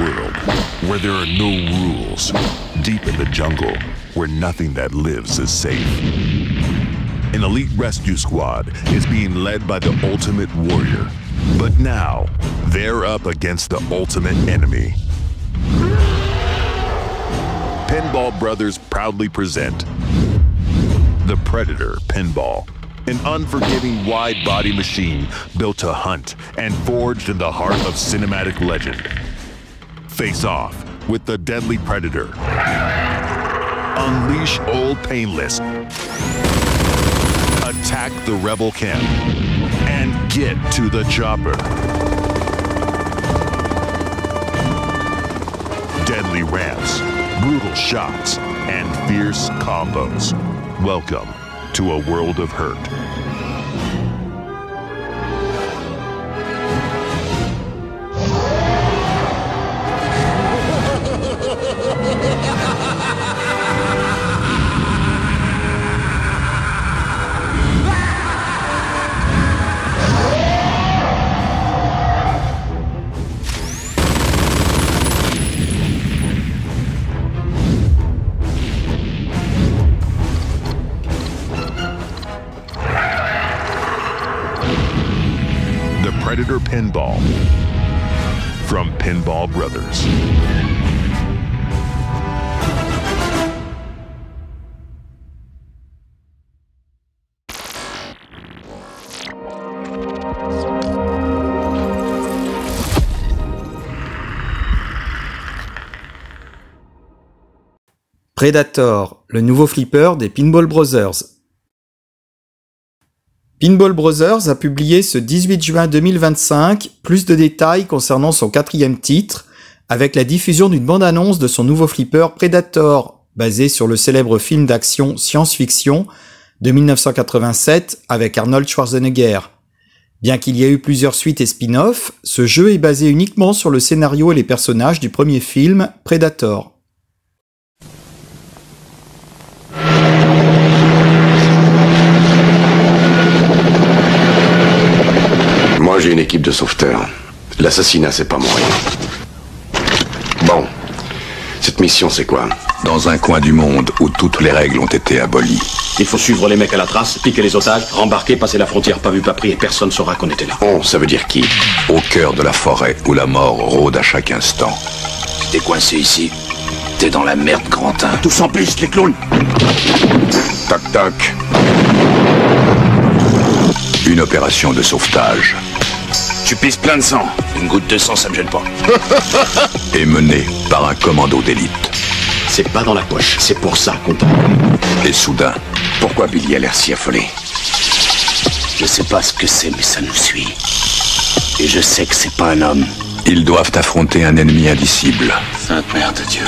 world where there are no rules, deep in the jungle where nothing that lives is safe. An elite rescue squad is being led by the ultimate warrior. But now, they're up against the ultimate enemy. Pinball Brothers proudly present the Predator Pinball, an unforgiving wide-body machine built to hunt and forged in the heart of cinematic legend. Face off with the deadly Predator. Unleash Old Painless. Attack the rebel camp. And get to the chopper. Deadly ramps, brutal shots, and fierce combos. Welcome to a world of hurt. Predator Pinball from Pinball Brothers. Predator, le nouveau flipper des Pinball Brothers. Pinball Brothers a publié ce 18 juin 2025 plus de détails concernant son 4e titre, avec la diffusion d'une bande-annonce de son nouveau flipper Predator, basé sur le célèbre film d'action science-fiction de 1987 avec Arnold Schwarzenegger. Bien qu'il y ait eu plusieurs suites et spin-offs, ce jeu est basé uniquement sur le scénario et les personnages du premier film Predator. Moi, j'ai une équipe de sauveteurs. L'assassinat, c'est pas mon rien. Bon, cette mission, c'est quoi? Dans un coin du monde où toutes les règles ont été abolies. Il faut suivre les mecs à la trace, piquer les otages, rembarquer, passer la frontière pas vu pas pris et personne saura qu'on était là. On, ça veut dire qui? Au cœur de la forêt où la mort rôde à chaque instant. T'es coincé ici. T'es dans la merde, Grantin. Tous en plus, les clowns. Toc toc. Une opération de sauvetage. Tu pisses plein de sang. Une goutte de sang, ça me gêne pas. Et menée par un commando d'élite. C'est pas dans la poche, c'est pour ça qu'on t'a... Et soudain... Pourquoi Billy a l'air si affolé? Je sais pas ce que c'est, mais ça nous suit. Et je sais que c'est pas un homme. Ils doivent affronter un ennemi indicible. Sainte mère de Dieu.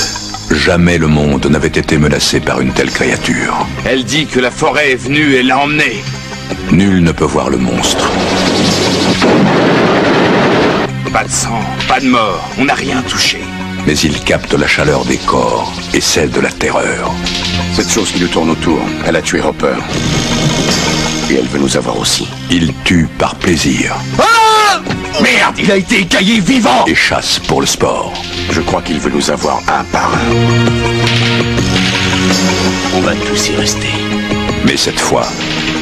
Jamais le monde n'avait été menacé par une telle créature. Elle dit que la forêt est venue et l'a emmenée. Nul ne peut voir le monstre. Pas de sang, pas de mort, on n'a rien touché. Mais il capte la chaleur des corps et celle de la terreur. Cette chose qui nous tourne autour, elle a tué Hopper. Et elle veut nous avoir aussi. Il tue par plaisir. Ah! Merde, il a été écaillé vivant! Et chasse pour le sport. Je crois qu'il veut nous avoir un par un. On va tous y rester. Mais cette fois,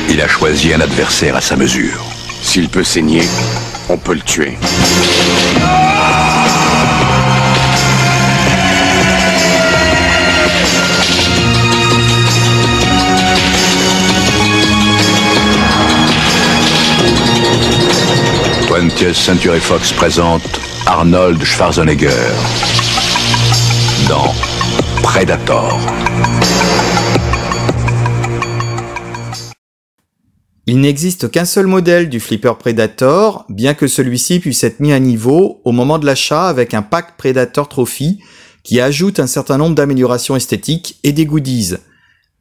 il a choisi un adversaire à sa mesure. S'il peut saigner, on peut le tuer. Twentieth Century Fox présente Arnold Schwarzenegger dans Predator. Il n'existe qu'un seul modèle du flipper Predator, bien que celui-ci puisse être mis à niveau au moment de l'achat avec un pack Predator Trophy qui ajoute un certain nombre d'améliorations esthétiques et des goodies.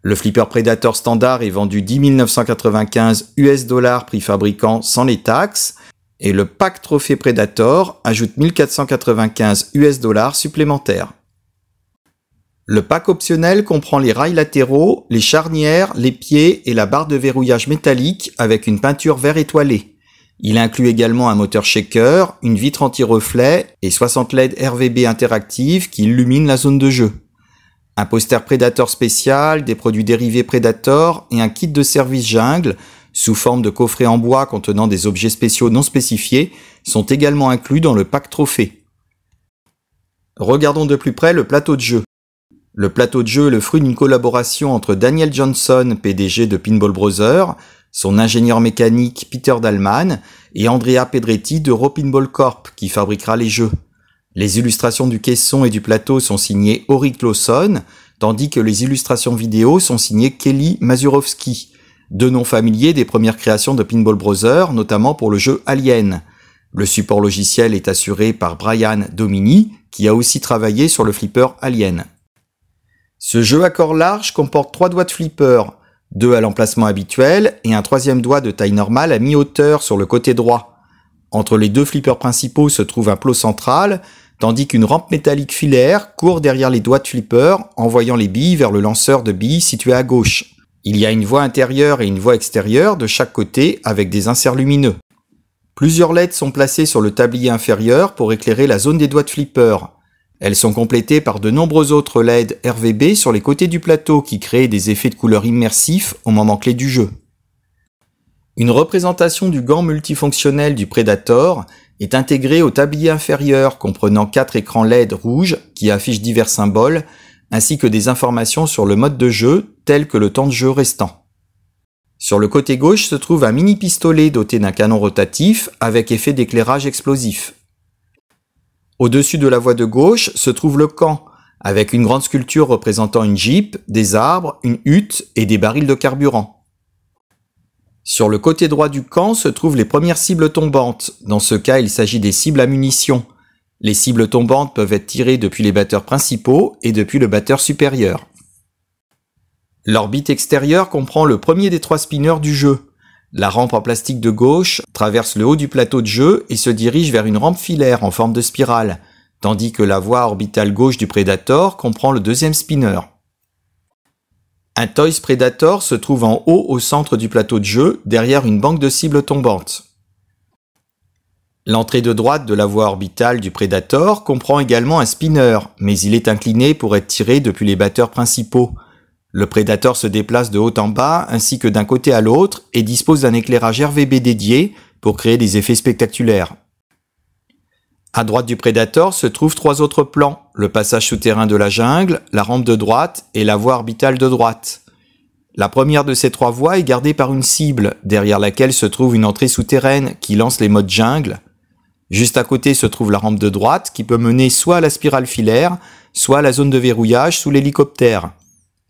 Le flipper Predator standard est vendu 10 995 US$ prix fabricant sans les taxes, et le pack Trophée Predator ajoute 1495 US$ supplémentaires. Le pack optionnel comprend les rails latéraux, les charnières, les pieds et la barre de verrouillage métallique avec une peinture vert étoilé. Il inclut également un moteur shaker, une vitre anti-reflet et 60 LED RVB interactives qui illuminent la zone de jeu. Un poster Predator spécial, des produits dérivés Predator et un kit de service jungle, sous forme de coffret en bois contenant des objets spéciaux non spécifiés, sont également inclus dans le pack trophée. Regardons de plus près le plateau de jeu. Le plateau de jeu est le fruit d'une collaboration entre Daniel Johnson, PDG de Pinball Brothers, son ingénieur mécanique Peter Dahlman et Andrea Pedretti d'Europinball Corp qui fabriquera les jeux. Les illustrations du caisson et du plateau sont signées Auric Lawson, tandis que les illustrations vidéo sont signées Kelly Mazurowski, deux noms familiers des premières créations de Pinball Brothers, notamment pour le jeu Alien. Le support logiciel est assuré par Brian Domini, qui a aussi travaillé sur le flipper Alien. Ce jeu à corps large comporte 3 doigts de flipper, 2 à l'emplacement habituel et un troisième doigt de taille normale à mi-hauteur sur le côté droit. Entre les deux flippers principaux se trouve un plot central, tandis qu'une rampe métallique filaire court derrière les doigts de flipper, envoyant les billes vers le lanceur de billes situé à gauche. Il y a une voie intérieure et une voie extérieure de chaque côté avec des inserts lumineux. Plusieurs LED sont placées sur le tablier inférieur pour éclairer la zone des doigts de flipper. Elles sont complétées par de nombreux autres LED RVB sur les côtés du plateau qui créent des effets de couleurs immersifs au moment clé du jeu. Une représentation du gant multifonctionnel du Predator est intégrée au tablier inférieur comprenant 4 écrans LED rouges qui affichent divers symboles ainsi que des informations sur le mode de jeu tel que le temps de jeu restant. Sur le côté gauche se trouve un mini pistolet doté d'un canon rotatif avec effet d'éclairage explosif. Au-dessus de la voie de gauche se trouve le camp, avec une grande sculpture représentant une Jeep, des arbres, une hutte et des barils de carburant. Sur le côté droit du camp se trouvent les premières cibles tombantes. Dans ce cas, il s'agit des cibles à munitions. Les cibles tombantes peuvent être tirées depuis les batteurs principaux et depuis le batteur supérieur. L'orbite extérieure comprend le premier des 3 spinners du jeu. La rampe en plastique de gauche traverse le haut du plateau de jeu et se dirige vers une rampe filaire en forme de spirale, tandis que la voie orbitale gauche du Predator comprend le deuxième spinner. Un Toys Predator se trouve en haut au centre du plateau de jeu, derrière une banque de cibles tombantes. L'entrée de droite de la voie orbitale du Predator comprend également un spinner, mais il est incliné pour être tiré depuis les batteurs principaux. Le Predator se déplace de haut en bas ainsi que d'un côté à l'autre et dispose d'un éclairage RVB dédié pour créer des effets spectaculaires. À droite du Predator se trouvent 3 autres plans, le passage souterrain de la jungle, la rampe de droite et la voie orbitale de droite. La première de ces 3 voies est gardée par une cible, derrière laquelle se trouve une entrée souterraine qui lance les modes jungle. Juste à côté se trouve la rampe de droite qui peut mener soit à la spirale filaire, soit à la zone de verrouillage sous l'hélicoptère.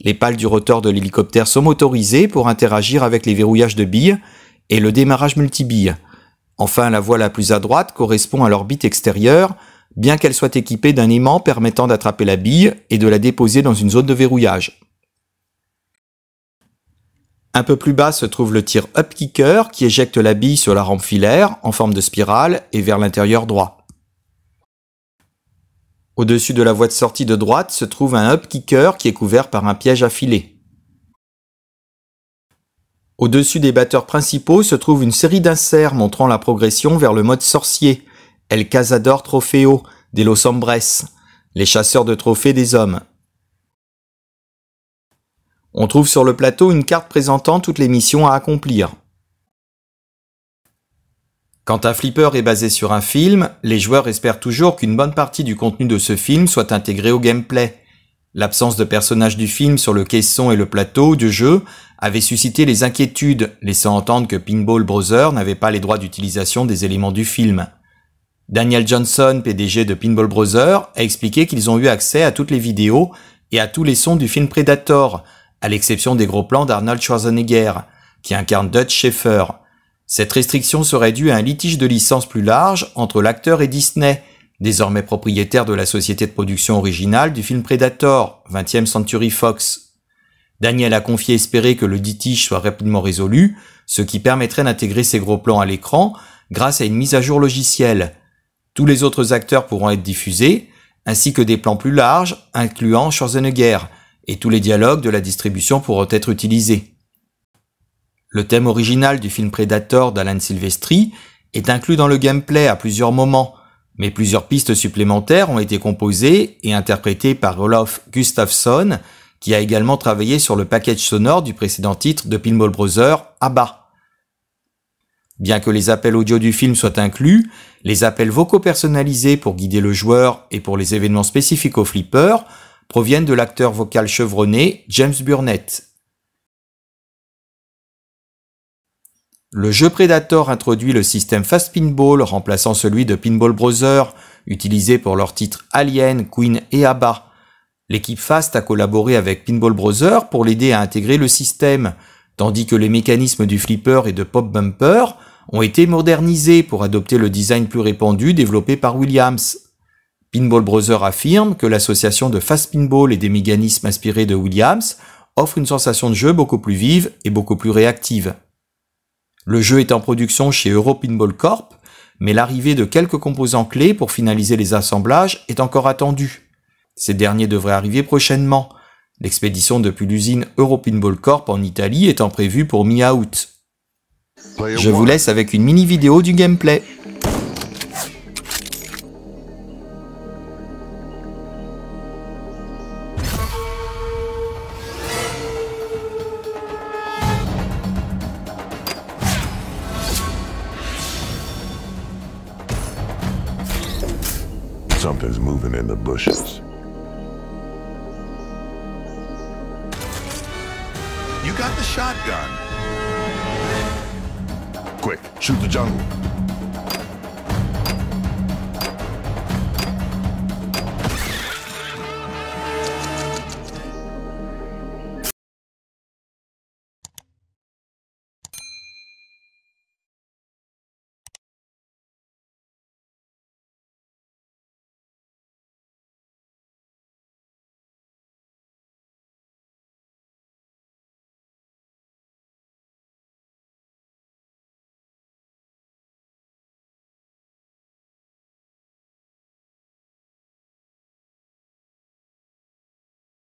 Les pales du rotor de l'hélicoptère sont motorisées pour interagir avec les verrouillages de billes et le démarrage multibilles. Enfin, la voie la plus à droite correspond à l'orbite extérieure, bien qu'elle soit équipée d'un aimant permettant d'attraper la bille et de la déposer dans une zone de verrouillage. Un peu plus bas se trouve le tir Upkicker qui éjecte la bille sur la rampe filaire en forme de spirale et vers l'intérieur droit. Au-dessus de la voie de sortie de droite se trouve un Upkicker qui est couvert par un piège à filet. Au-dessus des batteurs principaux se trouve une série d'inserts montrant la progression vers le mode sorcier, El Cazador Trofeo des Los Hombres, les chasseurs de trophées des hommes. On trouve sur le plateau une carte présentant toutes les missions à accomplir. Quand un flipper est basé sur un film, les joueurs espèrent toujours qu'une bonne partie du contenu de ce film soit intégré au gameplay. L'absence de personnages du film sur le caisson et le plateau de jeu avait suscité les inquiétudes, laissant entendre que Pinball Brothers n'avait pas les droits d'utilisation des éléments du film. Daniel Johnson, PDG de Pinball Brothers, a expliqué qu'ils ont eu accès à toutes les vidéos et à tous les sons du film Predator, à l'exception des gros plans d'Arnold Schwarzenegger, qui incarne Dutch Schaefer. Cette restriction serait due à un litige de licence plus large entre l'acteur et Disney, désormais propriétaire de la société de production originale du film Predator, 20th Century Fox. Daniel a confié espérer que le litige soit rapidement résolu, ce qui permettrait d'intégrer ces gros plans à l'écran grâce à une mise à jour logicielle. Tous les autres acteurs pourront être diffusés, ainsi que des plans plus larges, incluant Schwarzenegger, et tous les dialogues de la distribution pourront être utilisés. Le thème original du film Predator d'Alan Silvestri est inclus dans le gameplay à plusieurs moments, mais plusieurs pistes supplémentaires ont été composées et interprétées par Olof Gustafsson, qui a également travaillé sur le package sonore du précédent titre de Pinball Bros. ABBA. Bien que les appels audio du film soient inclus, les appels vocaux personnalisés pour guider le joueur et pour les événements spécifiques au flipper proviennent de l'acteur vocal chevronné James Burnett. Le jeu Predator introduit le système Fast Pinball remplaçant celui de Pinball Bros. Utilisé pour leurs titres Alien, Queen et ABBA. L'équipe Fast a collaboré avec Pinball Bros. Pour l'aider à intégrer le système, tandis que les mécanismes du flipper et de Pop Bumper ont été modernisés pour adopter le design plus répandu développé par Williams. Pinball Bros. Affirme que l'association de Fast Pinball et des mécanismes inspirés de Williams offre une sensation de jeu beaucoup plus vive et beaucoup plus réactive. Le jeu est en production chez Euro Pinball Corp, mais l'arrivée de quelques composants clés pour finaliser les assemblages est encore attendue. Ces derniers devraient arriver prochainement, l'expédition depuis l'usine Euro Pinball Corp en Italie étant prévue pour mi-août. Je vous laisse avec une mini vidéo du gameplay. Something's moving in the bushes. You got the shotgun. Quick, shoot the jungle.